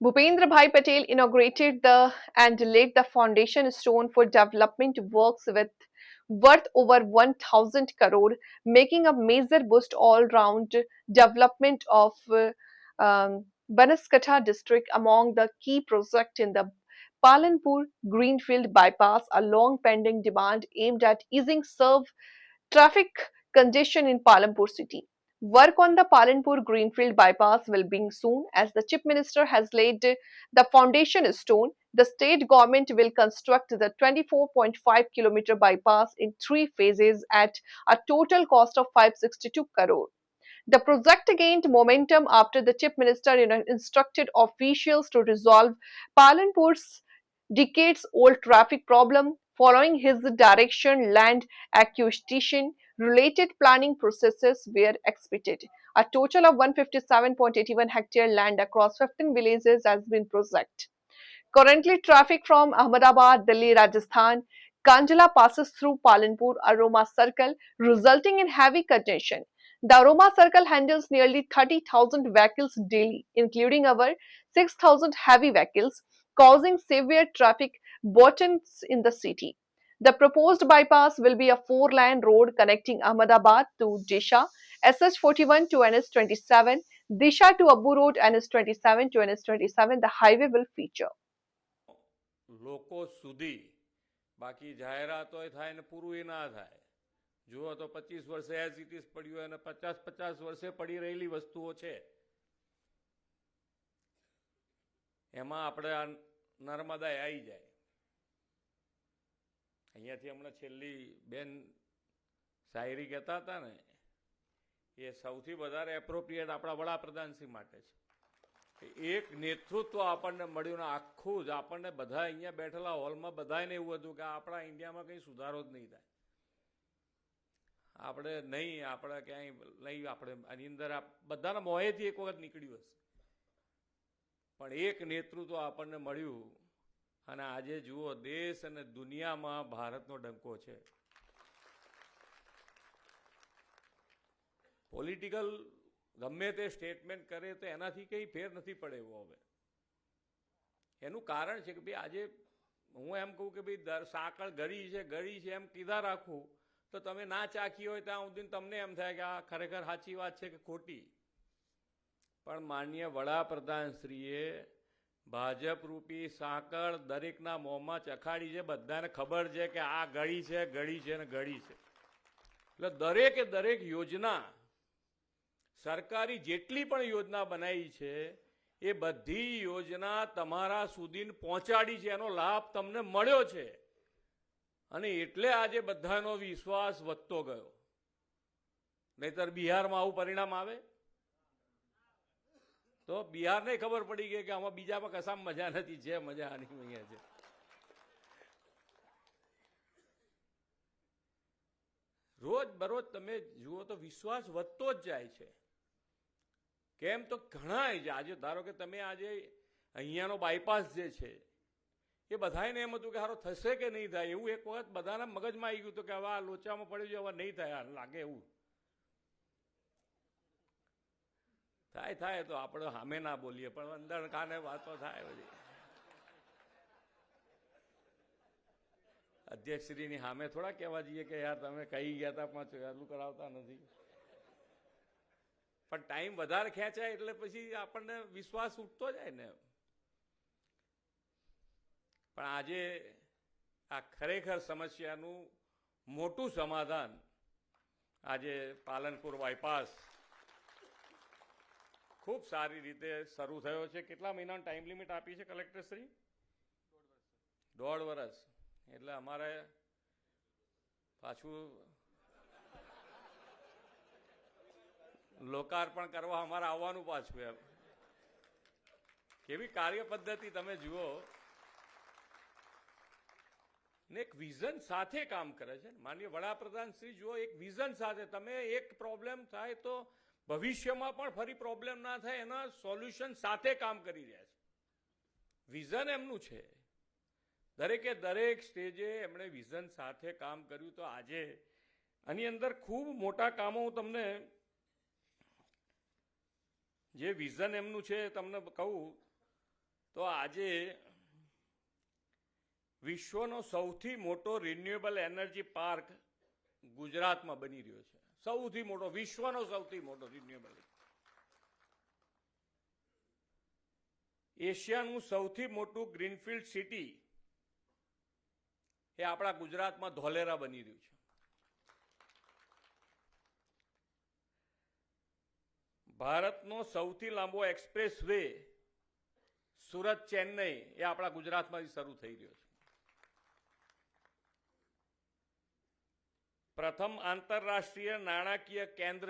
Bhupendra Bhai Patel inaugurated the and laid the foundation stone for development works with worth over 1000 crore, making a major boost all-round development of Banaskantha district. Among the key projects in the Palanpur Greenfield Bypass, a long pending demand aimed at easing serve traffic congestion in Palanpur city. Work on the Palanpur Greenfield bypass will begin soon as the Chief Minister has laid the foundation stone. The state government will construct the 24.5-kilometer bypass in three phases at a total cost of 562 crore. The project gained momentum after the Chief Minister instructed officials to resolve Palanpur's decades-old traffic problem. Following his direction, land acquisition related planning processes were expedited. A total of 157.81 hectare land across 15 villages has been processed. Currently, traffic from Ahmedabad, Delhi, Rajasthan, Kanjala passes through Palanpur Aroma Circle, resulting in heavy congestion. The Aroma Circle handles nearly 30,000 vehicles daily, including over 6,000 heavy vehicles, causing severe traffic bottlenecks in the city. The proposed bypass will be a four-lane road connecting Ahmedabad to Disha, SH41 to NS27, Disha to Abu Road, NS27 to NS27. The highway will feature લોકો સુધી બાકી જાહેરાતો થાય ને પૂરું એ ના થાય. જુઓ તો 25 વર્ષે એઝ ઇટ ઇઝ પડ્યું અને 50 વર્ષે પડી રહેલી વસ્તુઓ છે. એમાં આપણે આ નર્મદા આવી જાય. અહીંયાથી હમણાં છેલ્લી બેન શાયરી કહેતા હતા ને, એ સૌથી વધારે એપ્રોપ્રિએટ આપણા વડાપ્રધાનશ્રી માટે છે. એક નેતૃત્વ આપણને મળ્યું ને આખું જ આપણને બધા અહીંયા બેઠેલા હોલમાં બધાને એવું હતું કે આપણા ઇન્ડિયામાં કંઈ સુધારો જ નહીં થાય. આપણે નહીં, આપણે ક્યાંય નહીં, આપણે આની અંદર બધાના મોહેથી એક વખત નીકળ્યું હશે, પણ એક નેતૃત્વ આપણને મળ્યું અને આજે જુઓ દેશ અને દુનિયામાં ભારતનો ડંકો છે. પોલિટિકલ ગમે તે સ્ટેટમેન્ટ કરે તો એનાથી કંઈ ફેર નથી પડે એવો. હવે એનું કારણ છે કે ભાઈ આજે હું એમ કહું કે ભાઈ સાંકળ ગળી છે એમ કીધા રાખું તો તમે ના ચાખી હોય ત્યાં સુધી તમને એમ થાય કે આ ખરેખર સાચી વાત છે કે ખોટી. પણ માનનીય વડાપ્રધાનશ્રીએ ભાજપ રૂપી સાંકળ દરેકના મોંમાં ચખાડી છે. બધાને ખબર છે કે આ ગળી છે ને ગળી છે. એટલે દરેકે દરેક યોજના, સરકારી જેટલી પણ યોજના બનાવી છે એ બધી યોજના તમારા સુધી પહોંચાડી છે, એનો લાભ તમને મળ્યો છે અને એટલે આજે બધાનો વિશ્વાસ વધતો ગયો. નહીતર બિહારમાં આવું પરિણામ આવે તો બિહારને ખબર પડી ગઈ કે આમાં બીજામાં કશામાં મજા નથી, જે મજા આની અહીંયા છે. રોજ બરોજ તમે જુઓ તો વિશ્વાસ વધતો જ જાય છે. કેમ તો ઘણા આજે ધારો કે તમે આજે અહીંયાનો બાયપાસ જે છે એ બધાને એમ હતું કે સારો થશે કે નહીં થાય, એવું એક વખત બધાના મગજમાં આવી ગયું હતું કે હવે આ લોચામાં પડ્યું છે, હવે નહીં થાય લાગે એવું થાય તો આપણે સામે ના બોલીએ પણ અંદર કાને વાતો થાય. બધી અધ્યક્ષશ્રીની સામે થોડા કહેવા જઈએ કે યાર તમે કહી ગયા હતા પણ ચાલુ કરાવતા નથી. પણ ટાઈમ વધારે ખેંચાય એટલે પછી આપણને વિશ્વાસ ઉઠતો જાય ને. પણ આજે આ ખરેખર સમસ્યાનું મોટું સમાધાન આજે પાલનપુર બાયપાસ ખૂબ સારી રીતે શરૂ થયો છે. કેટલા મહિનાનો ટાઈમ લિમિટ આપી છે કલેક્ટરશ્રી? 1.5 વર્ષ. એટલે અમારે પાછું લોકાર્પણ કરવા અમારે આવવાનું પાછું. એમ કેવી કાર્ય પદ્ધતિ તમે જુઓ ને, એક વિઝન સાથે કામ કરે છે. માનનીય વડાપ્રધાન શ્રી જુઓ એક વિઝન સાથે, તમે એક પ્રોબ્લેમ થાય તો ભવિષ્યમાં પણ ફરી પ્રોબ્લેમ ના થાય એના સોલ્યુશન સાથે કામ કરી રહ્યા છે. વિઝન એમનું છે. દરેકે દરેક સ્ટેજે એમણે વિઝન સાથે કામ કર્યું. તો આજે આની અંદર ખૂબ મોટા કામો હું તમને જે વિઝન એમનું છે તમને કહું તો આજે વિશ્વનો સૌથી મોટો રિન્યુએબલ એનર્જી પાર્ક ગુજરાતમાં બની રહ્યો છે. સૌથી મોટો, વિશ્વનો સૌથી મોટો રિન્યુએબલ. એશિયાનું સૌથી મોટું ગ્રીનફિલ્ડ સિટી એ આપણા ગુજરાતમાં ધોલેરા બની રહ્યું છે. ભારતનો સૌથી લાંબો એક્સપ્રેસ વે સુરત ચેન્નઈ એ આપણા ગુજરાતમાંથી શરૂ થઈ રહ્યો છે. પ્રથમ આંતરરાષ્ટ્રીય નાણાકીય કેન્દ્ર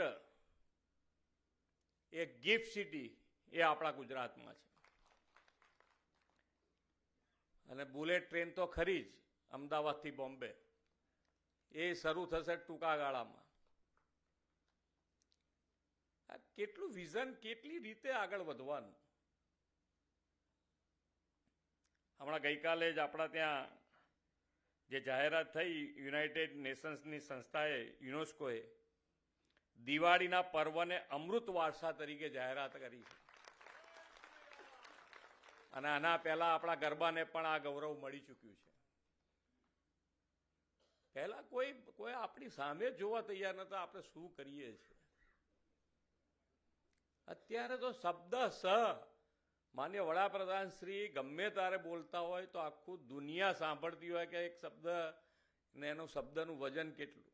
એ ગિફ્ટ સિટી એ આપણા ગુજરાતમાં છે. અને બુલેટ ટ્રેન તો ખરી જ, અમદાવાદથી બોમ્બે એ શરૂ થશે ટૂંકા ગાળામાં. આ કેટલું વિઝન, કેટલી રીતે આગળ વધવાનું. હમણાં ગઈકાલે જ આપણા ત્યાં જે જાહેરાત થઈ યુનાઇટેડ નેશન્સની સંસ્થાએ, યુનેસ્કોએ દિવાળીના પર્વને અમૃત વારસા તરીકે જાહેરાત કરી છે. અને આના પહેલા આપણા ગરબાને પણ આ ગૌરવ મળી ચૂક્યું છે. પહેલા કોઈ આપણી સામે જોવા તૈયાર નતા, આપણે શું કરીએ છીએ. અત્યારે તો શબ્દ માન્ય વડાપ્રધાન શ્રી ગમે તારે બોલતા હોય તો આખું દુનિયા સાંભળતી હોય કે એક શબ્દ ને એનું શબ્દનું વજન કેટલું.